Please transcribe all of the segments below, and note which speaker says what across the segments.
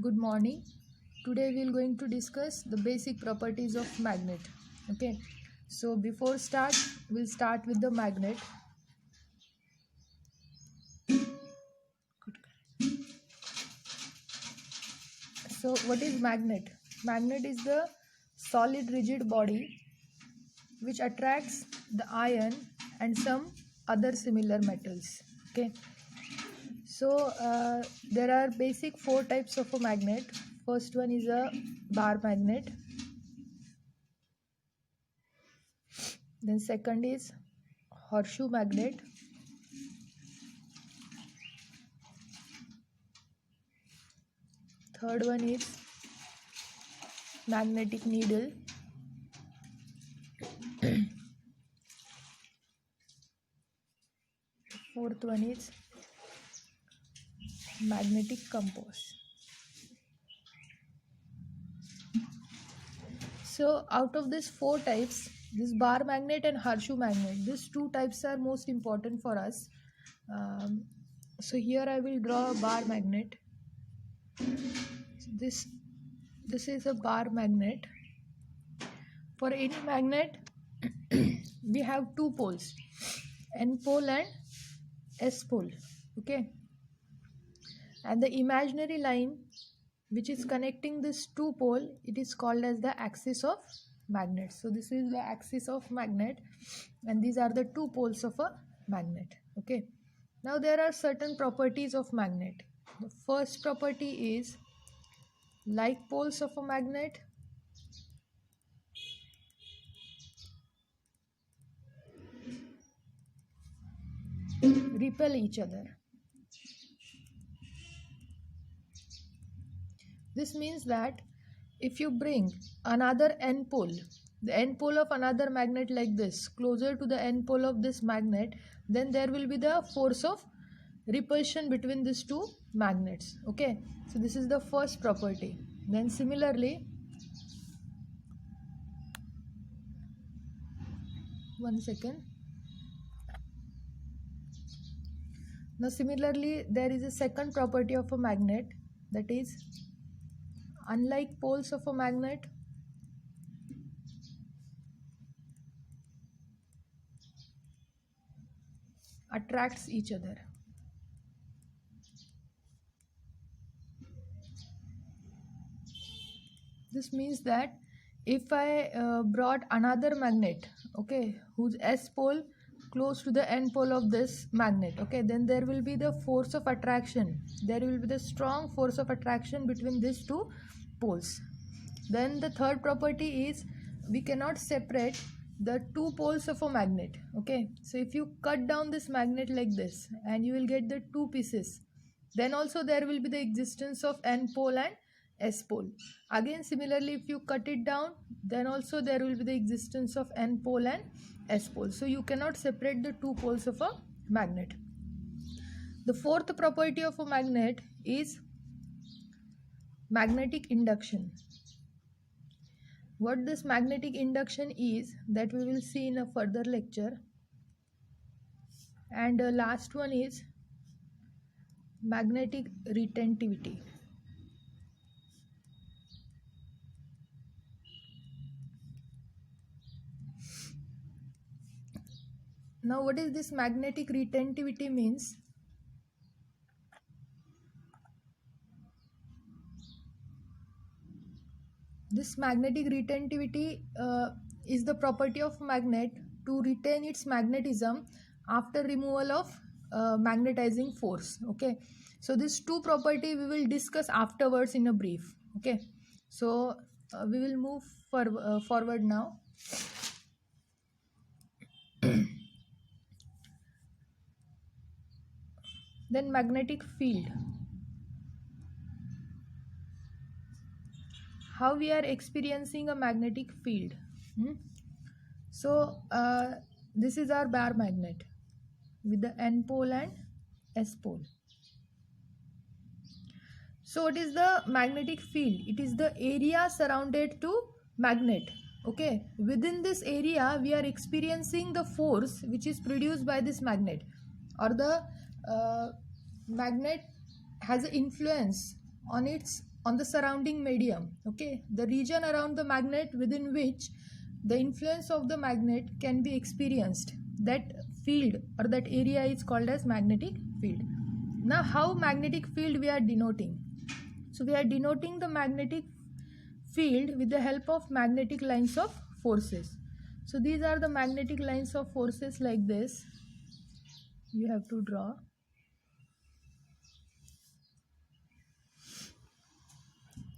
Speaker 1: Good morning. Today we are going to discuss the basic properties of magnet. Okay. So before start, we'll start with the magnet. So what is magnet? Magnet is the solid rigid body which attracts the iron and some other similar metals. Okay. So there are basic four types of a magnet. First one is a bar magnet. Then second is horseshoe magnet. Third one is magnetic needle. Fourth one is magnetic compass. So out of these four types, this bar magnet and horseshoe magnet, these two types are most important for us. So here I will draw a bar magnet. So this is a bar magnet. For any magnet, we have two poles, N pole and S pole. Okay, and the imaginary line which is connecting this two pole, it is called as the axis of magnet. So this is the axis of magnet and these are the two poles of a magnet. Okay, now there are certain properties of magnet. The first property is like poles of a magnet repel each other. This means that if you bring another N pole, the N pole of another magnet like this, closer to the N pole of this magnet, then there will be the force of repulsion between these two magnets. Okay, so this is the first property. Then similarly, one second. Now similarly, there is a second property of a magnet, that is, unlike poles of a magnet, attracts each other. This means that if I brought another magnet, okay, whose S pole close to the N pole of this magnet, okay, then there will be the force of attraction. There will be the strong force of attraction between these two poles. Then the third property is we cannot separate the two poles of a magnet. Okay, so if you cut down this magnet like this and you will get the two pieces, then also there will be the existence of N pole and S pole. Again similarly, if you cut it down, then also there will be the existence of N pole and S pole. So you cannot separate the two poles of a magnet. The fourth property of a magnet is magnetic induction. What this magnetic induction is, that we will see in a further lecture. And the last one is magnetic retentivity. Now what is this magnetic retentivity means? This magnetic retentivity is the property of magnet to retain its magnetism after removal of magnetizing force. Okay, so these two property we will discuss afterwards in a brief. Okay, so we will move forward now. Then magnetic field. How we are experiencing a magnetic field. So this is our bar magnet with the N pole and S pole. So what is the magnetic field? It is the area surrounded to magnet. Okay, within this area we are experiencing the force which is produced by this magnet, or the magnet has an influence on its on the surrounding medium. Okay, the region around the magnet within which the influence of the magnet can be experienced, that field or that area is called as magnetic field. Now, how magnetic field we are denoting? So we are denoting the magnetic field with the help of magnetic lines of forces. So these are the magnetic lines of forces like this. You have to draw.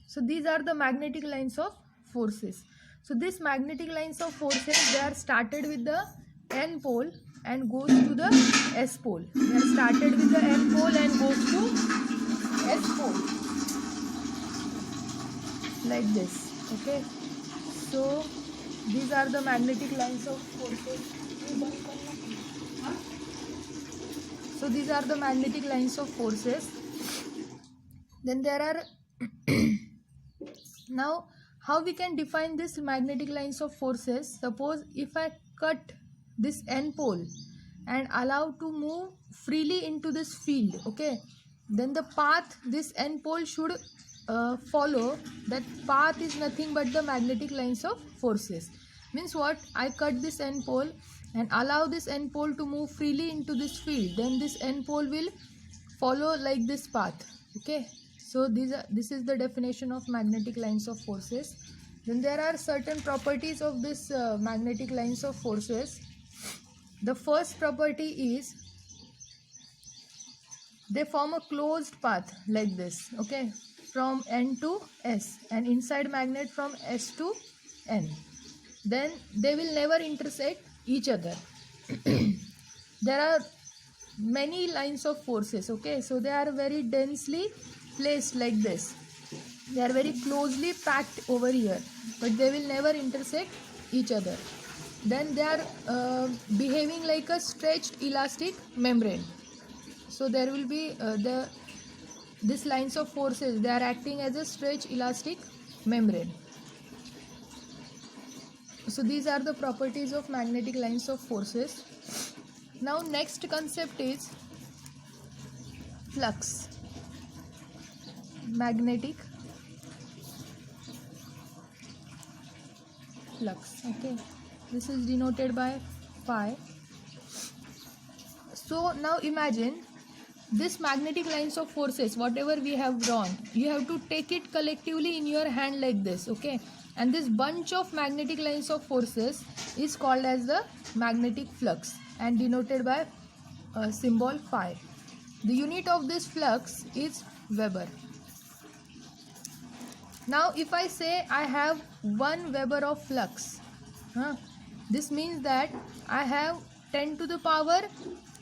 Speaker 1: So these are the magnetic lines of forces. So these magnetic lines of forces, they are started with the N pole and goes to the S pole. They are started with the N pole and goes to S pole. Like this. Okay. So these are the magnetic lines of forces. So these are the magnetic lines of forces. Then there are now how we can define this magnetic lines of forces. Suppose if I cut this N pole and allow to move freely into this field, okay, then the path this N pole should follow, that path is nothing but the magnetic lines of forces. Means what? I cut this N pole and allow this N pole to move freely into this field, then this N pole will follow like this path. Okay, so this is the definition of magnetic lines of forces. Then there are certain properties of this magnetic lines of forces. The first property is they form a closed path like this, okay, from N to S, and inside magnet from S to N. Then they will never intersect each other. There are many lines of forces, okay, so they are very densely placed like this. They are very closely packed over here, but they will never intersect each other. Then they are behaving like a stretched elastic membrane. So there will be these lines of forces, they are acting as a stretched elastic membrane. So these are the properties of magnetic lines of forces. Now next concept is flux. Magnetic flux, okay, this is denoted by phi. So now imagine this magnetic lines of forces, whatever we have drawn, you have to take it collectively in your hand like this, okay, and this bunch of magnetic lines of forces is called as the magnetic flux and denoted by symbol phi. The unit of this flux is Weber. Now if I say I have 1 Weber of flux, this means that I have 10 to the power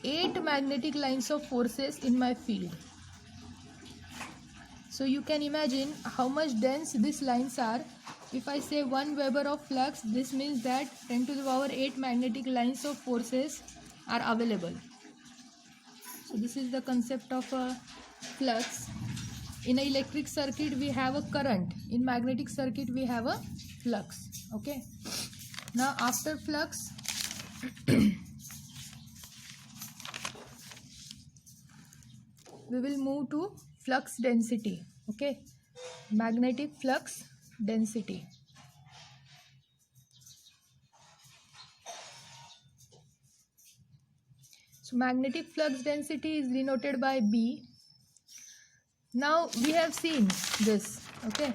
Speaker 1: 8 magnetic lines of forces in my field. So you can imagine how much dense these lines are. If I say 1 Weber of flux, this means that 10 to the power 8 magnetic lines of forces are available. So this is the concept of a flux. In an electric circuit we have a current, in magnetic circuit we have a flux, okay. Now after flux we will move to flux density, okay, magnetic flux density. So magnetic flux density is denoted by B. Now we have seen this, okay,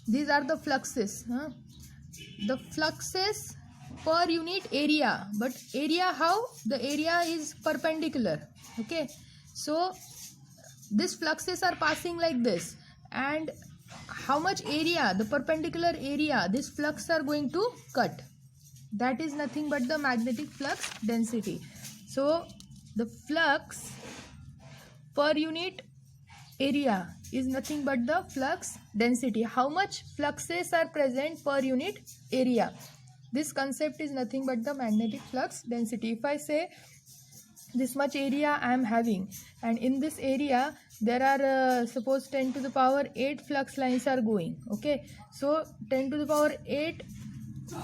Speaker 1: these are the fluxes, the fluxes per unit area, but area how? The area is perpendicular, okay, so these fluxes are passing like this, and how much area, the perpendicular area this flux are going to cut, that is nothing but the magnetic flux density. So the flux per unit area is nothing but the flux density. How much fluxes are present per unit area, this concept is nothing but the magnetic flux density. If I say this much area I am having, and in this area there are suppose 10 to the power 8 flux lines are going, okay, so 10 to the power 8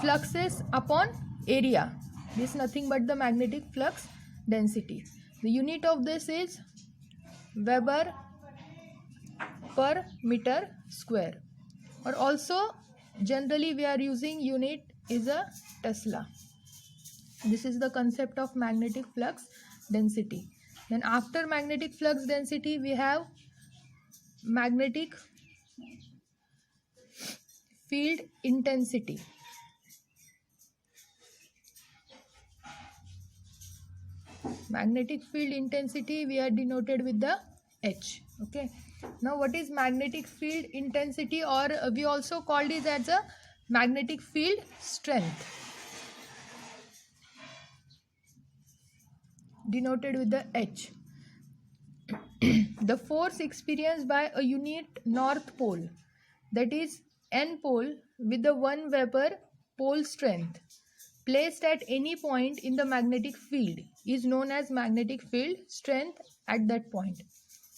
Speaker 1: fluxes upon area, this is nothing but the magnetic flux density. The unit of this is Weber per meter square. Or also generally we are using unit is a Tesla. This is the concept of magnetic flux density. Then after magnetic flux density we have magnetic field intensity. Magnetic field intensity we are denoted with the H. Okay. Now what is magnetic field intensity, or we also called it as a magnetic field strength, denoted with the H. The force experienced by a unit north pole, that is N pole, with the one Weber pole strength placed at any point in the magnetic field is known as magnetic field strength at that point.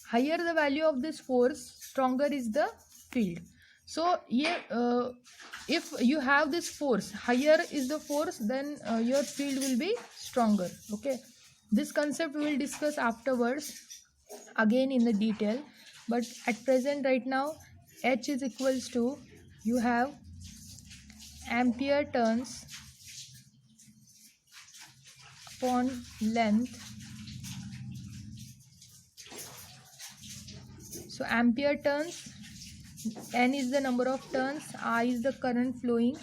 Speaker 1: Higher the value of this force, stronger is the field. So if you have this force, higher is the force, then your field will be stronger. Okay, this concept we will discuss afterwards again in the detail, but at present right now H is equals to, you have ampere turns upon length. So ampere turns, N is the number of turns, I is the current flowing,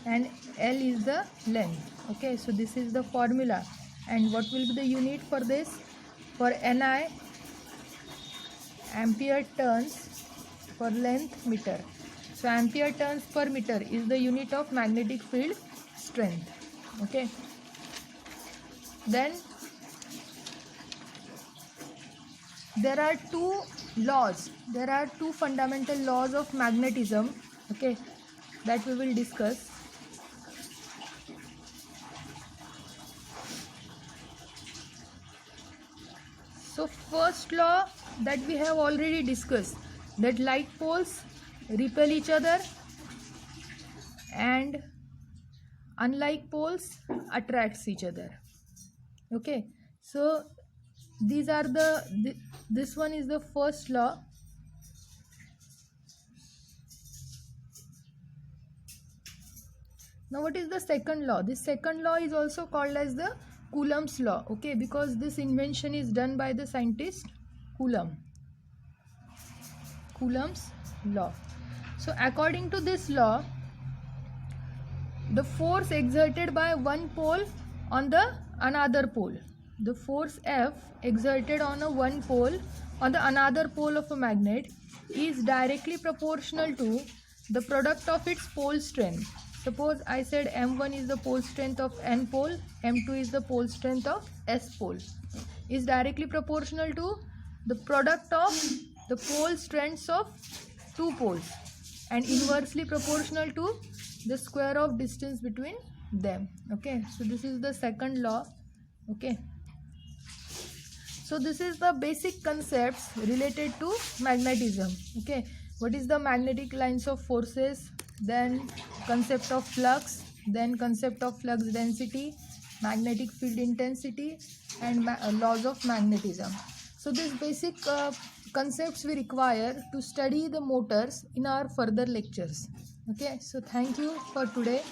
Speaker 1: and L is the length. Okay, so this is the formula. And what will be the unit for this? For Ni, ampere turns per length meter. So ampere turns per meter is the unit of magnetic field strength. Okay. Then there are two laws. There are two fundamental laws of magnetism. Okay, that we will discuss. So first law that we have already discussed, that like poles repel each other and unlike poles attracts each other. Okay, so these are this one is the first law. Now what is the second law? This second law is also called as the Coulomb's law. Okay, because this invention is done by the scientist Coulomb. Coulomb's law. So according to this law, the force exerted by one pole on the another pole, the force F exerted on a one pole on the another pole of a magnet is directly proportional to the product of its pole strength. Suppose I said M1 is the pole strength of N pole, M2 is the pole strength of S pole, is directly proportional to the product of the pole strengths of two poles and inversely proportional to the square of distance between them. Okay, so this is the second law. Okay, so this is the basic concepts related to magnetism. Okay, what is the magnetic lines of forces, then concept of flux, then concept of flux density, magnetic field intensity, and laws of magnetism. So these basic concepts we require to study the motors in our further lectures. Okay, so thank you for today.